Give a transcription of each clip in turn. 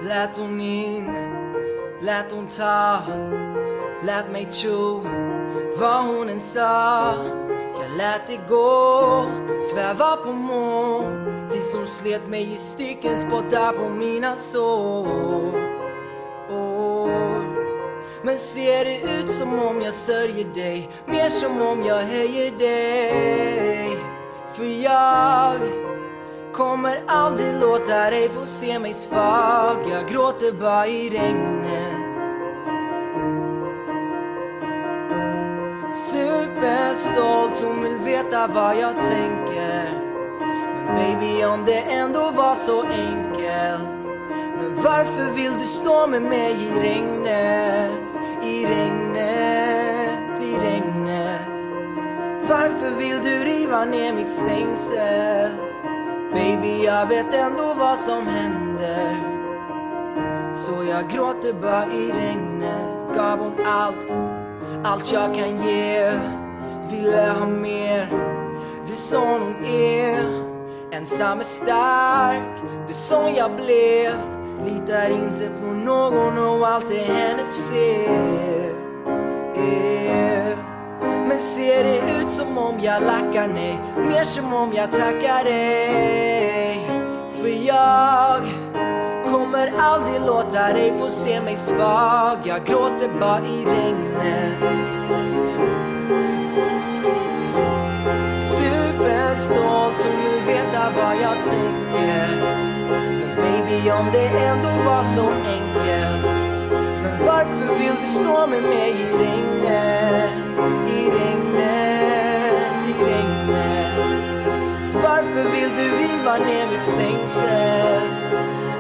Lät hon in, lät hon ta, lät mig tro vad hon än sa. Jag lät det gå, sväva på moln, tills hon slet mig i stycken, spottade på mina sår. Men ser det ut som om jag sörjer dig, mer som om jag höjer dig. För jag kommer aldrig låta dig få se mig svag. Jag gråter bara i regnet. Superstolt, hon vill veta vad jag tänker. Men baby, om det ändå var så enkelt. Men varför vill du stå med mig i regnet? I regnet, i regnet. Varför vill du riva ner mitt stängsel? Baby, jag vet ändå vad som händer. Så jag gråter bara i regnet. Gav hon allt jag kan ge. Ville ha mer, det är sån hon är. Ensam är stark, det är sån jag blev. Litar inte på någon och allt är hennes fel. Men ser det ut som om jag lackar? Nej, mer som om jag tackar dig. För jag kommer aldrig låta dig få se mig svag. Jag gråter bara i regnet. Superstolt, hon vill veta vad jag tänker. Men baby, om det ändå var så enkelt. Men varför vill du stå med mig i regnet? I regnet, i regnet. Varför vill du riva ner mitt stängsel?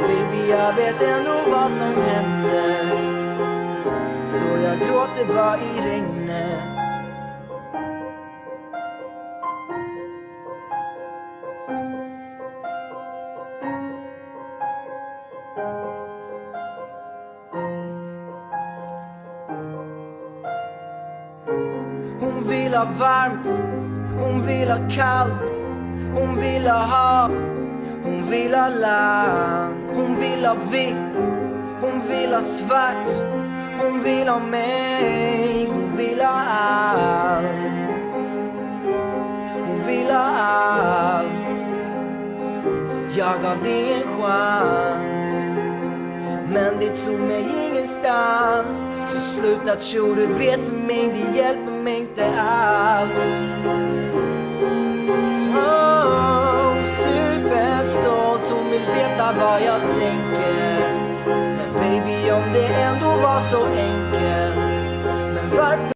Baby, jag vet ändå vad som händer. Så jag gråter bara i regnet. Hon vill ha varmt, hon vill ha kallt, hon vill ha hav, hon vill ha land. Hon vill ha vitt, hon vill ha svart, hon vill ha mig, hon vill ha allt. Hon vill ha allt. Jag gav dig en chans, men det tog mig ingenstans. Så sluta tro du vet för mig, det hjälper mig inte alls. Superstolt, hon vill veta vad jag tänker. Men baby, om det ändå var så enkelt. Men varför